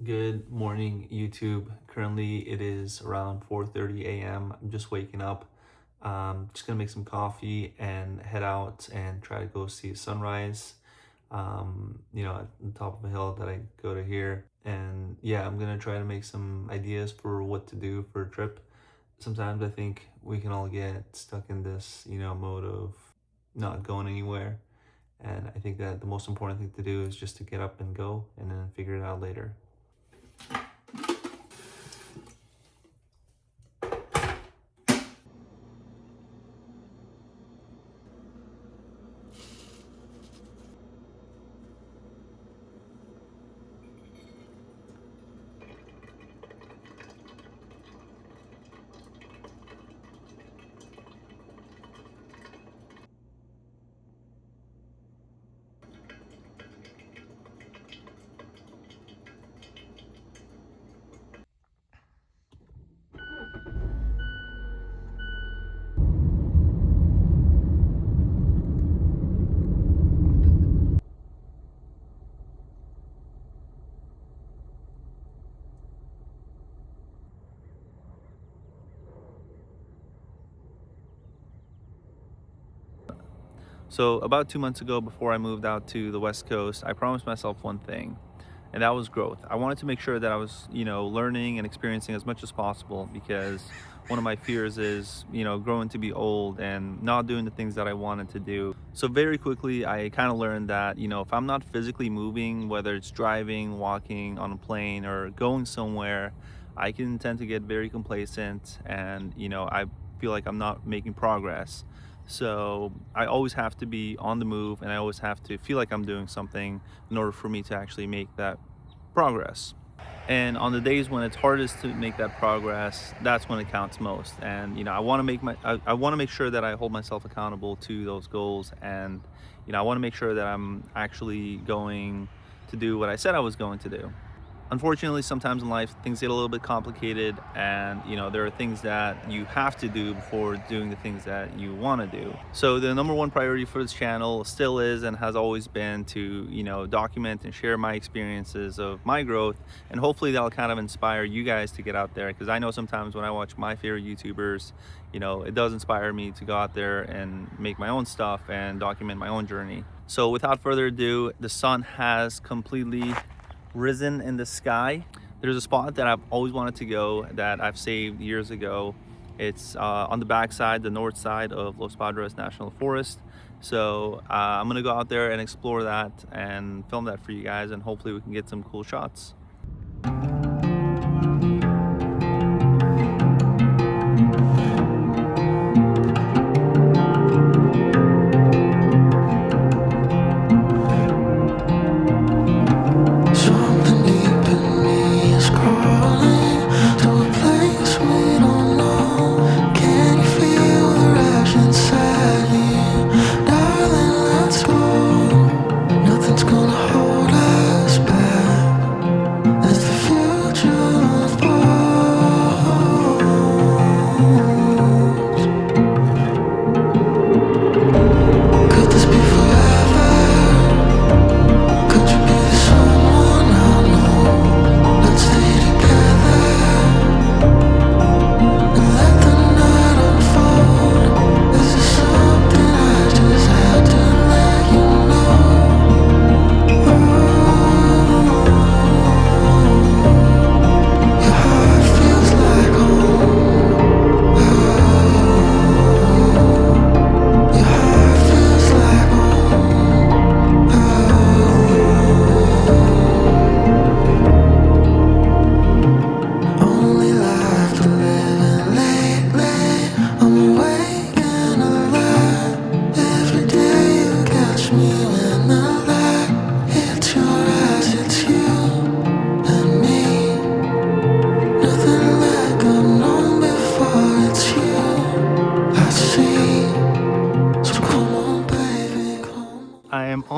Good morning, YouTube. Currently, it is around 4:30 a.m. I'm just waking up. Just gonna make some coffee and head out and try to go see a sunrise. At the top of a hill that I go to here. And yeah, I'm gonna try to make some ideas for what to do for a trip. Sometimes I think we can all get stuck in this, mode of not going anywhere. And I think that the most important thing to do is just to get up and go and then figure it out later. So about 2 months ago, before I moved out to the West Coast, I promised myself one thing, and that was growth. I wanted to make sure that I was, learning and experiencing as much as possible, because one of my fears is, growing to be old and not doing the things that I wanted to do. So very quickly, I kind of learned that, if I'm not physically moving, whether it's driving, walking on a plane, or going somewhere, I can tend to get very complacent, and, I feel like I'm not making progress. So I always have to be on the move, and I always have to feel like I'm doing something in order for me to actually make that progress. And on the days when it's hardest to make that progress, that's when it counts most. And I want to I want to make sure that I hold myself accountable to those goals, and I want to make sure that I'm actually going to do what I said I was going to do. Unfortunately, sometimes in life things get a little bit complicated, and there are things that you have to do before doing the things that you want to do. So the number one priority for this channel still is and has always been to document and share my experiences of my growth, and hopefully that'll kind of inspire you guys to get out there, because I know sometimes when I watch my favorite YouTubers, it does inspire me to go out there and make my own stuff and document my own journey. So without further ado, the sun has completely risen in the sky. There's a spot that I've always wanted to go, that I've saved years ago. It's on the backside, the north side of Los Padres National Forest. So I'm gonna go out there and explore that and film that for you guys, and hopefully we can get some cool shots. Nothing's gonna hold us back as the future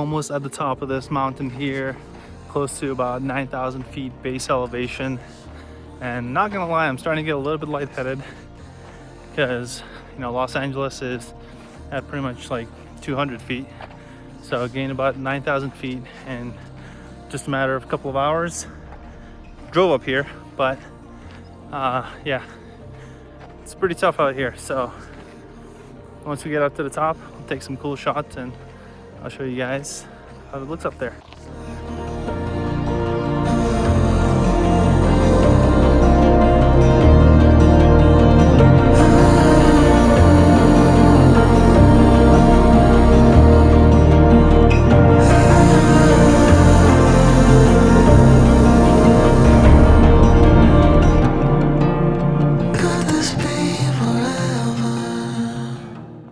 almost at the top of this mountain here, close to about 9,000 feet base elevation. And not gonna lie, I'm starting to get a little bit lightheaded because, you know, Los Angeles is at pretty much like 200 feet. So I gained about 9,000 feet in just a matter of a couple of hours. Drove up here, but yeah, it's pretty tough out here. So once we get up to the top, I'll take some cool shots and I'll show you guys how it looks up there.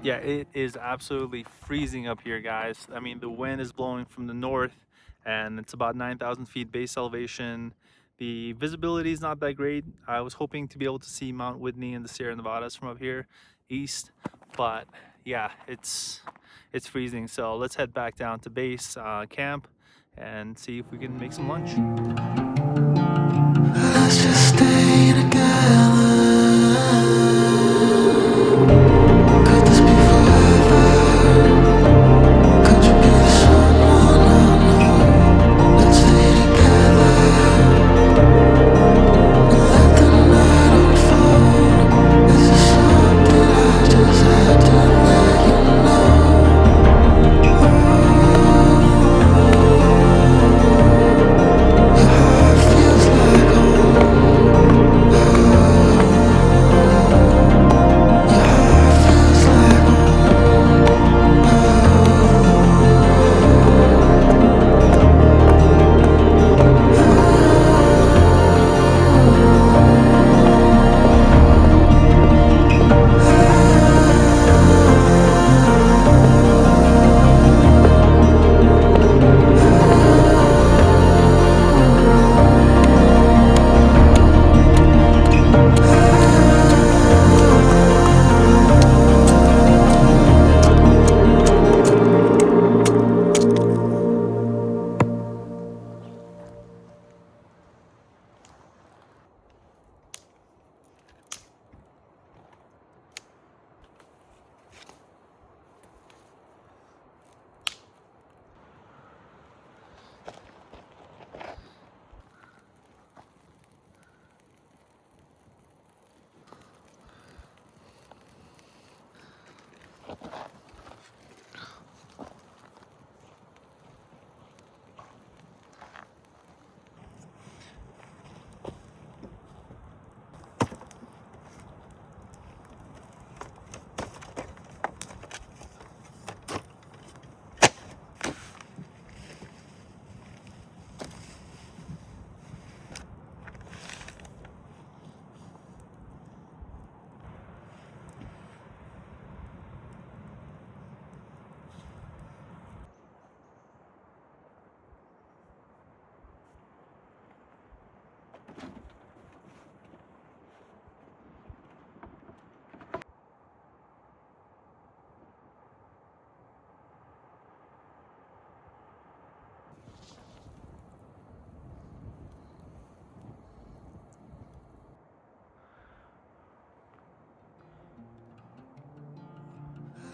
Yeah, it is absolutely freezing up here, guys. I mean, the wind is blowing from the north and it's about 9,000 feet base elevation. The visibility is not that great. I was hoping to be able to see Mount Whitney and the Sierra Nevadas from up here east, but yeah, it's freezing. So let's head back down to base camp and see if we can make some lunch. Let's just stay together.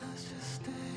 Let's just stay